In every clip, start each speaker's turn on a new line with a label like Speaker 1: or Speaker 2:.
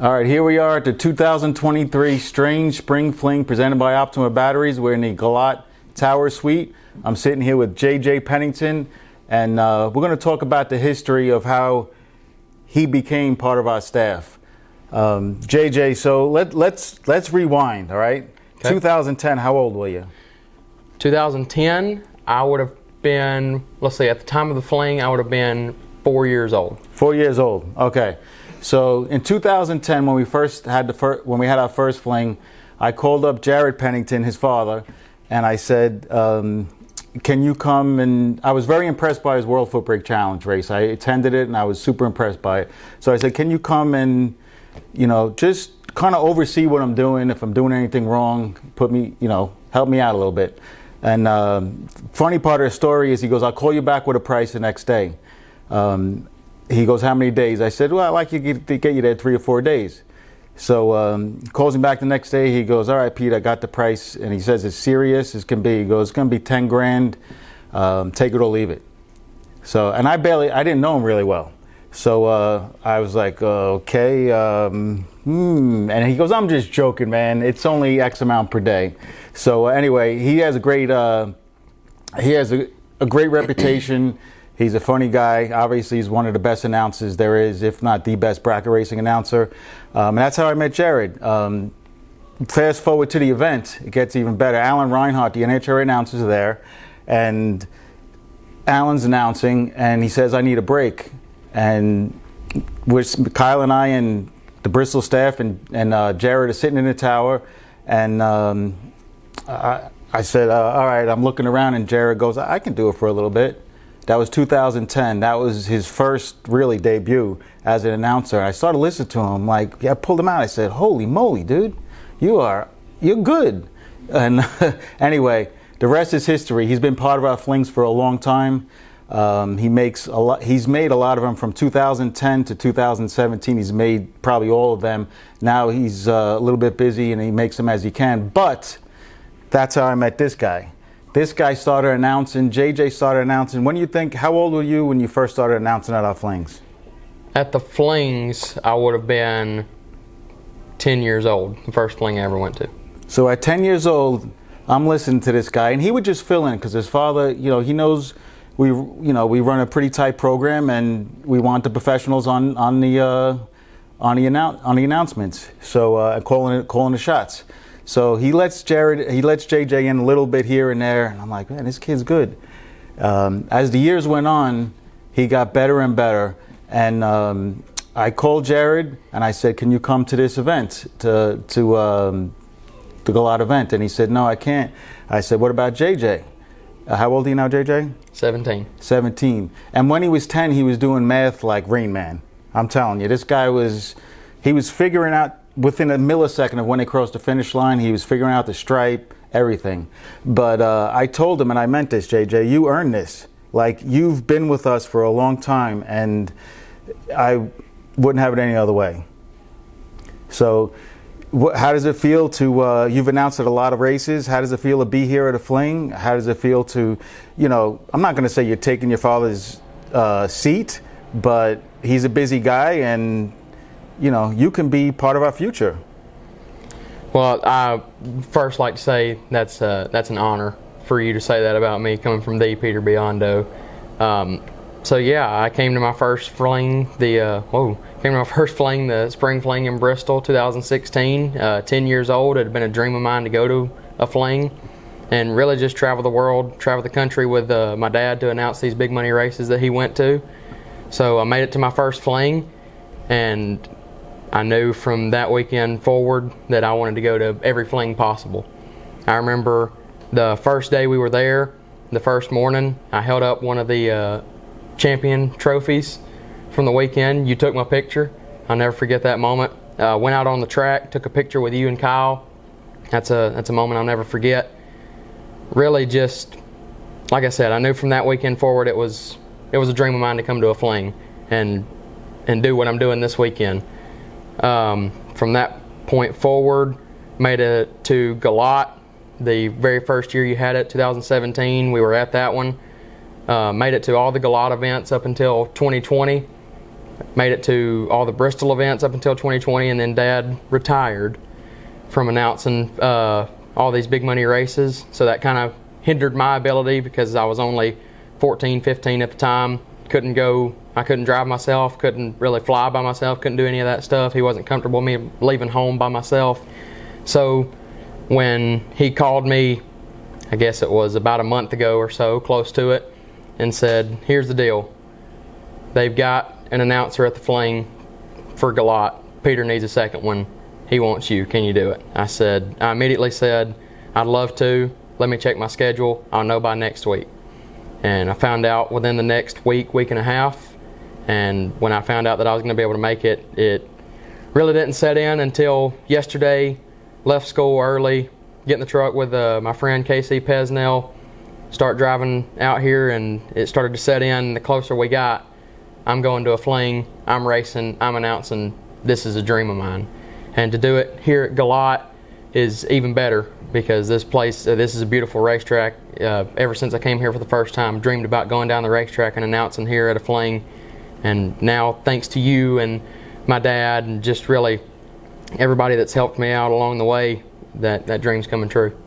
Speaker 1: All right, here we are at the 2023 Strange Spring Fling presented by Optima Batteries. We're in the Galat Tower Suite. I'm sitting here with JJ Pennington, and we're going to talk about the history of how he became part of our staff. JJ, so let's rewind, all right? Okay. 2010, how old were you?
Speaker 2: 2010, I would have been, let's see, at the time of the fling, I would have been 4 years old.
Speaker 1: 4 years old, okay. So in 2010, when we had our first fling, I called up Jared Pennington, his father, and I said, can you come? And I was very impressed by his World Foot Brake Challenge race. I attended it and I was super impressed by it. So I said, can you come and, just kind of oversee what I'm doing? If I'm doing anything wrong, put me, help me out a little bit. And funny part of the story is he goes, I'll call you back with a price the next day. He goes, how many days? I said, well, I'd like you to get you there 3 or 4 days. So calls him back the next day. He goes, all right, Pete, I got the price. And he says, it's serious as can be. He goes, it's going to be 10 grand. Take it or leave it. So, and I didn't know him really well. So I was like, okay. And he goes, I'm just joking, man. It's only X amount per day. So anyway, he has a great reputation. He's a funny guy. Obviously, he's one of the best announcers there is, if not the best bracket racing announcer. And that's how I met Jared. Fast forward to the event, it gets even better. Alan Reinhardt, the NHRA announcer, is there. And Alan's announcing, and he says, I need a break. And Kyle and I and the Bristol staff and Jared are sitting in the tower. And I said, all right, I'm looking around. And Jared goes, I can do it for a little bit. That was 2010. That was his first really debut as an announcer. I started listening to him. I pulled him out. I said, holy moly, dude, you're good. And anyway, the rest is history. He's been part of our flings for a long time. He's made a lot of them from 2010 to 2017. He's made probably all of them. Now he's a little bit busy and he makes them as he can. But that's how I met this guy. This guy started announcing, JJ started announcing. How old were you when you first started announcing at our flings?
Speaker 2: At the flings, I would have been 10 years old, the first fling I ever went to.
Speaker 1: So at 10 years old, I'm listening to this guy, and he would just fill in because his father, he knows we run a pretty tight program, and we want the professionals on the announcements. So calling the shots. So he lets JJ in a little bit here and there, and I'm like, man, this kid's good. As the years went on, he got better and better, and I called Jared and I said, can you come to this event, to the Galat event? And he said, no, I can't. I said, what about JJ? How old are you now, JJ?
Speaker 2: 17.
Speaker 1: 17. And when he was 10, he was doing math like Rain Man. I'm telling you, this guy was figuring out. Within a millisecond of when they crossed the finish line, he was figuring out the stripe, everything. But I told him, and I meant this, JJ, you earned this. You've been with us for a long time, and I wouldn't have it any other way. So how does it feel to, you've announced at a lot of races, how does it feel to be here at a fling? How does it feel to, I'm not going to say you're taking your father's seat, but he's a busy guy, and you can be part of our future.
Speaker 2: Well, I first like to say that's an honor for you to say that about me, coming from the Peter Biondo. So yeah, I came to my first fling, the spring fling in Bristol, 2016. 10 years old. It had been a dream of mine to go to a fling and really just travel the world, travel the country with my dad to announce these big money races that he went to. So I made it to my first fling, and I knew from that weekend forward that I wanted to go to every fling possible. I remember the first day we were there, the first morning, I held up one of the champion trophies from the weekend. You took my picture. I'll never forget that moment. Went out on the track, took a picture with you and Kyle. That's a moment I'll never forget. Really just, like I said, I knew from that weekend forward it was a dream of mine to come to a fling and do what I'm doing this weekend. From that point forward, made it to Galat the very first year you had it, 2017. We were at that one. Made it to all the Galat events up until 2020. Made it to all the Bristol events up until 2020, and then Dad retired from announcing all these big money races. So that kind of hindered my ability because I was only 14, 15 at the time. I couldn't drive myself, couldn't really fly by myself, couldn't do any of that stuff. He wasn't comfortable with me leaving home by myself. So when he called me, I guess it was about a month ago or so, close to it, and said, here's the deal. They've got an announcer at the Fling for Galat. Peter needs a second one. He wants you. Can you do it? I immediately said, I'd love to. Let me check my schedule. I'll know by next week. And I found out within the next week and a half. And when I found out that I was going to be able to make it, it really didn't set in until yesterday. Left school early, get in the truck with my friend Casey Pesnell, start driving out here, and it started to set in. The closer we got, I'm going to a Fling, I'm racing, I'm announcing. This is a dream of mine. And to do it here at Galat is even better because this is a beautiful racetrack. Ever since I came here for the first time, dreamed about going down the racetrack and announcing here at a Fling. And now, thanks to you and my dad and just really everybody that's helped me out along the way, that dream's coming true.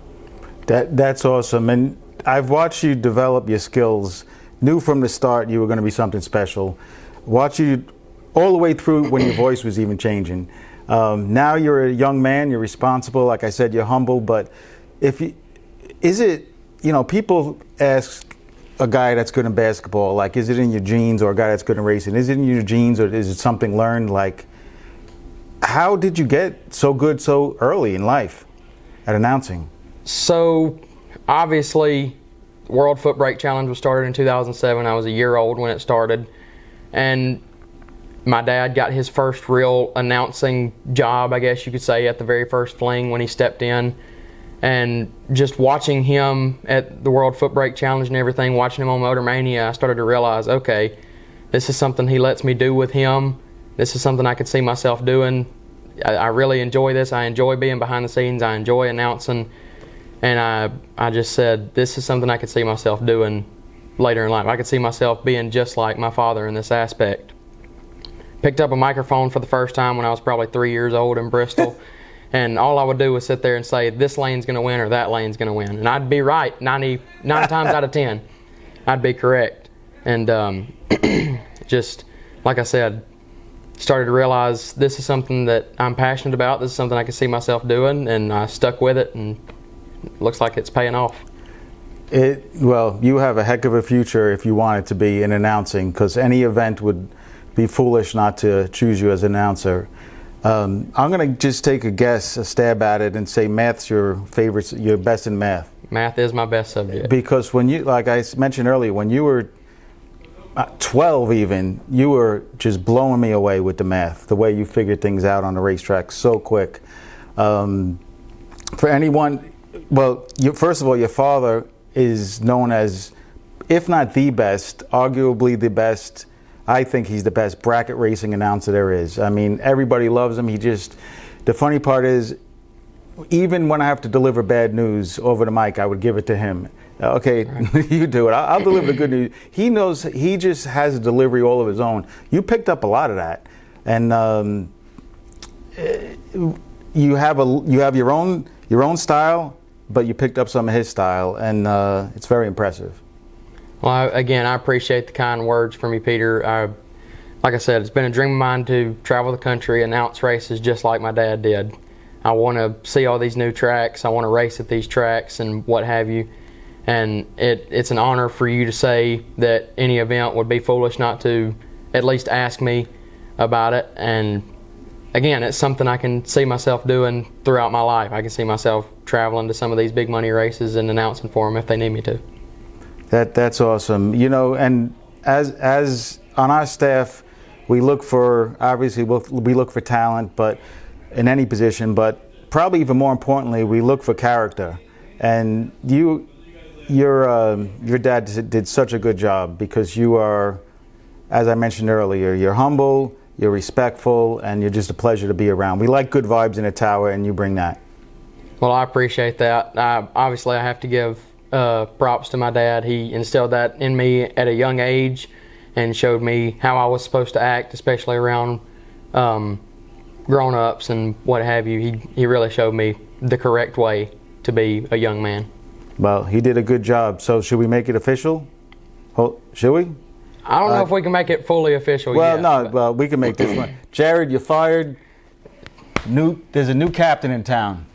Speaker 1: That's awesome. And I've watched you develop your skills. Knew from the start you were going to be something special. Watched you all the way through when your voice was even changing. Now you're a young man, you're responsible. Like I said, you're humble. But people ask a guy that's good in basketball, like, is it in your genes, or a guy that's good in racing? Is it in your genes, or is it something learned? Like, how did you get so good so early in life at announcing?
Speaker 2: So, obviously, World Foot Brake Challenge was started in 2007. I was a year old when it started. And my dad got his first real announcing job, I guess you could say, at the very first Fling when he stepped in. And just watching him at the World Foot Brake Challenge and everything, watching him on Motor Mania, I started to realize, okay, this is something he lets me do with him. This is something I could see myself doing. I really enjoy this. I enjoy being behind the scenes. I enjoy announcing. And I just said, this is something I could see myself doing later in life. I could see myself being just like my father in this aspect. Picked up a microphone for the first time when I was probably 3 years old in Bristol. And all I would do was sit there and say, this lane's going to win or that lane's going to win. And I'd be right 99 times out of 10. I'd be correct. And just, like I said, started to realize this is something that I'm passionate about. This is something I can see myself doing. And I stuck with it, and it looks like it's paying off.
Speaker 1: Well, you have a heck of a future if you want it to be in announcing, because any event would be foolish not to choose you as an announcer. I'm going to just take a stab at it, and say math's your favorite, you're best in math.
Speaker 2: Math is my best subject.
Speaker 1: Because when you, like I mentioned earlier, when you were 12 even, you were just blowing me away with the math, the way you figured things out on the racetrack so quick. For anyone, well, first of all, your father is known as, if not the best, arguably the best. I think he's the best bracket racing announcer there is. I mean, everybody loves him. The funny part is, even when I have to deliver bad news over the mic, I would give it to him. Okay, right. You do it. I'll deliver the good news. He knows, he just has a delivery all of his own. You picked up a lot of that. And you have your own style, but you picked up some of his style, and it's very impressive.
Speaker 2: Well, again, I appreciate the kind words from you, Peter. Like I said, it's been a dream of mine to travel the country, announce races just like my dad did. I want to see all these new tracks. I want to race at these tracks and what have you. And it's an honor for you to say that any event would be foolish not to at least ask me about it. And again, it's something I can see myself doing throughout my life. I can see myself traveling to some of these big money races and announcing for them if they need me to.
Speaker 1: That's awesome. You know, and as on our staff, we look for, obviously we look for talent, but in any position, but probably even more importantly, we look for character. And your dad did such a good job, because you are, as I mentioned earlier, you're humble, you're respectful, and you're just a pleasure to be around. We like good vibes in a tower, and you bring that.
Speaker 2: Well, I appreciate that. Obviously, I have to give props to my dad. He instilled that in me at a young age, and showed me how I was supposed to act, especially around grown-ups and what have you. He really showed me the correct way to be a young man.
Speaker 1: Well, he did a good job. So should we make it official? Should we?
Speaker 2: I don't know if we can make it fully official
Speaker 1: well,
Speaker 2: yet.
Speaker 1: Well, we can make this one. Jared, you're fired. There's a new captain in town.